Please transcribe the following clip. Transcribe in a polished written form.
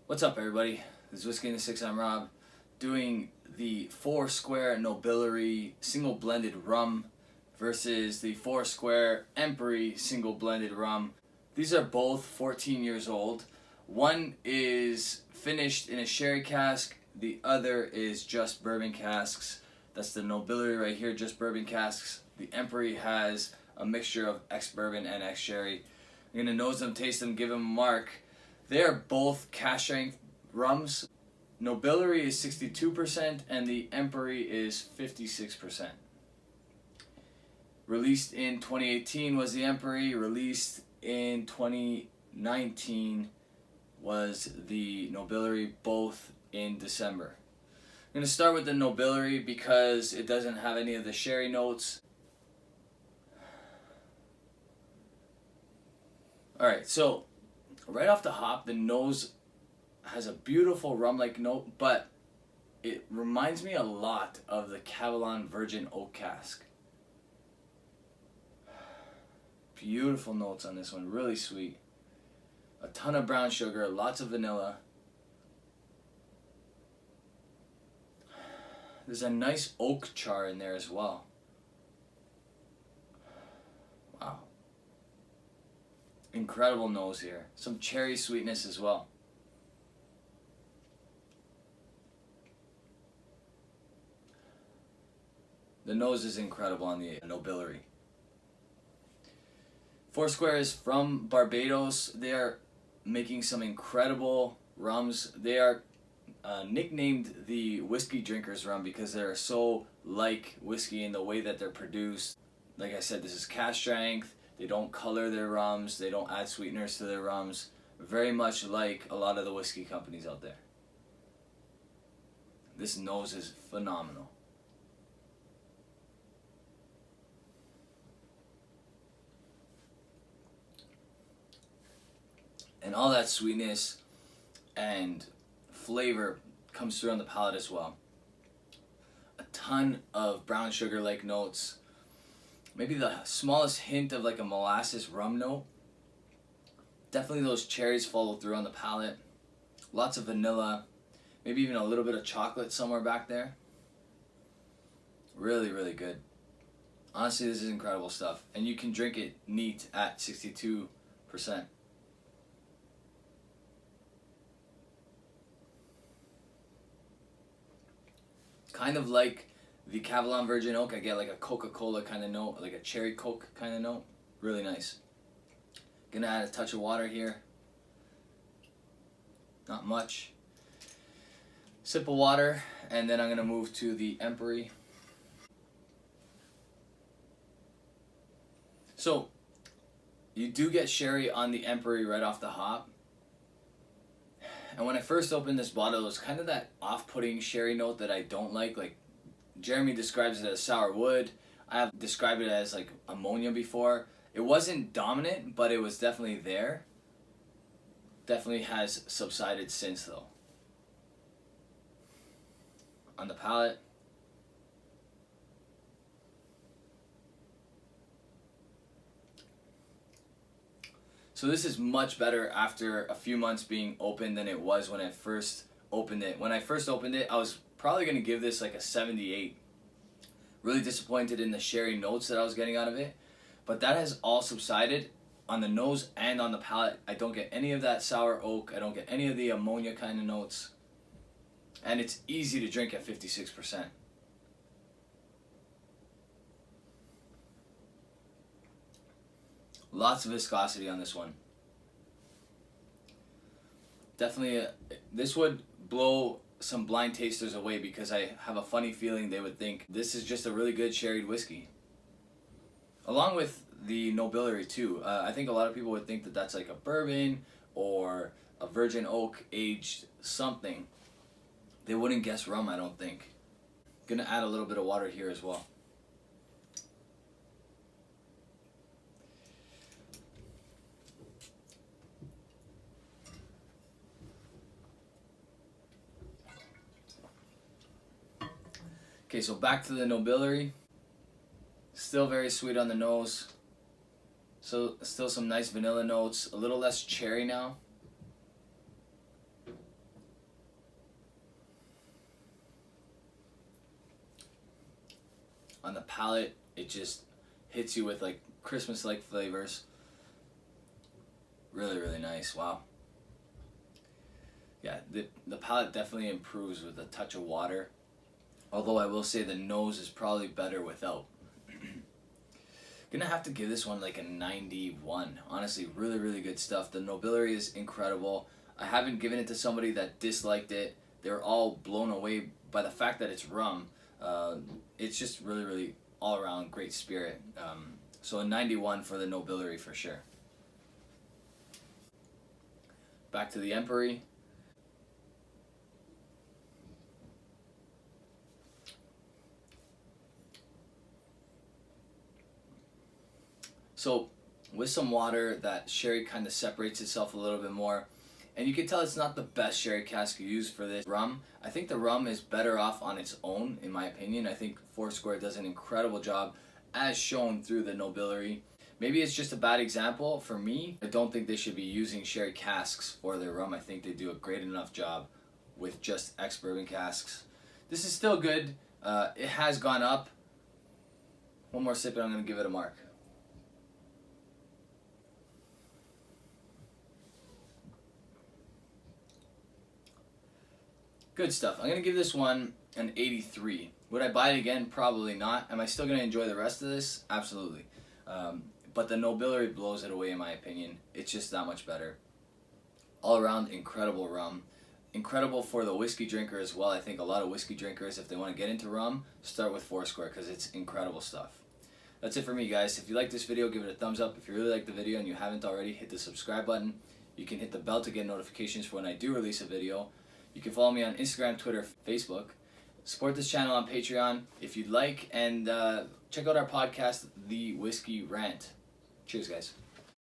What's up, everybody? This is Whiskey in the Six. I'm Rob, doing the Foursquare Nobiliary single blended rum versus the Foursquare Empery single blended rum. These are both 14 years old. One is finished in a sherry cask, the other is just bourbon casks. That's the Nobiliary right here, just bourbon casks. The Empery has a mixture of ex-bourbon and ex-sherry. I'm gonna nose them, taste them, give them a mark. They are both cask strength rums. Nobiliary is 62% and the Empery is 56%. Released in 2018 was the Empery. Released in 2019 was the Nobiliary, both in December. I'm going to start with the Nobiliary because it doesn't have any of the sherry notes. Alright, so right off the hop, the nose has a beautiful rum-like note, but it reminds me a lot of the Kavalan Virgin Oak Cask. Beautiful notes on this one, really sweet. A ton of brown sugar, lots of vanilla. There's a nice oak char in there as well. Wow. Incredible nose here. Some cherry sweetness as well. The nose is incredible on the Nobiliary. Foursquare is from Barbados. They are making some incredible rums. They are nicknamed the whiskey drinkers rum because they're so like whiskey in the way that they're produced. Like I said, this is cask strength. They don't color their rums. They don't add sweeteners to their rums. Very much like a lot of the whiskey companies out there. This nose is phenomenal. And all that sweetness and flavor comes through on the palate as well. A ton of brown sugar-like notes. Maybe the smallest hint of like a molasses rum note. Definitely those cherries follow through on the palate. Lots of vanilla. Maybe even a little bit of chocolate somewhere back there. Really, really good. Honestly, this is incredible stuff. And you can drink it neat at 62%. Kind of like the Kavalan Virgin Oak, I get like a Coca-Cola kind of note, like a cherry Coke kind of note. Really nice. Gonna add a touch of water here. Not much. Sip of water, and then I'm gonna move to the Empery. So, you do get sherry on the Empery right off the hop. And when I first opened this bottle, it was kind of that off-putting sherry note that I don't like. Like Jeremy describes it as sour wood. I have described it as like ammonia before. It wasn't dominant, but it was definitely there. Definitely has subsided since though. On the palate. So this is much better after a few months being open than it was when I first opened it. When I first opened it, I was probably going to give this like a 78. Really disappointed in the sherry notes that I was getting out of it. But that has all subsided on the nose and on the palate. I don't get any of that sour oak. I don't get any of the ammonia kind of notes. And it's easy to drink at 56%. Lots of viscosity on this one. Definitely, this would blow some blind tasters away because I have a funny feeling they would think this is just a really good sherried whiskey. Along with the Nobiliary too. I think a lot of people would think that that's like a bourbon or a virgin oak aged something. They wouldn't guess rum, I don't think. Gonna add a little bit of water here as well. Okay, so back to the Nobiliary. Still very sweet on the nose. So still some nice vanilla notes. A little less cherry now. On the palate, it just hits you with like Christmas-like flavors. Really, really nice. Wow. Yeah, the palate definitely improves with a touch of water. Although I will say the nose is probably better without. Gonna have to give this one like a 91. Honestly, really, really good stuff. The Nobiliary is incredible. I haven't given it to somebody that disliked it. They're all blown away by the fact that it's rum. It's just really, really all around great spirit. So a 91 for the Nobiliary for sure. Back to the Empery. So with some water, that sherry kind of separates itself a little bit more. And you can tell it's not the best sherry cask you use for this rum. I think the rum is better off on its own, in my opinion. I think Foursquare does an incredible job, as shown through the Nobiliary. Maybe it's just a bad example for me. I don't think they should be using sherry casks for their rum. I think they do a great enough job with just ex-bourbon casks. This is still good. It has gone up. One more sip and I'm going to give it a mark. Good stuff. I'm going to give this one an 83. Would I buy it again? Probably not. Am I still going to enjoy the rest of this? Absolutely. But the Nobiliary blows it away in my opinion. It's just that much better. All around incredible rum. Incredible for the whiskey drinker as well. I think a lot of whiskey drinkers, if they want to get into rum, start with Foursquare because it's incredible stuff. That's it for me, guys. If you like this video, give it a thumbs up. If you really like the video and you haven't already, hit the subscribe button. You can hit the bell to get notifications for when I do release a video. You can follow me on Instagram, Twitter, Facebook. Support this channel on Patreon if you'd like, and check out our podcast, The Whiskey Rant. Cheers, guys.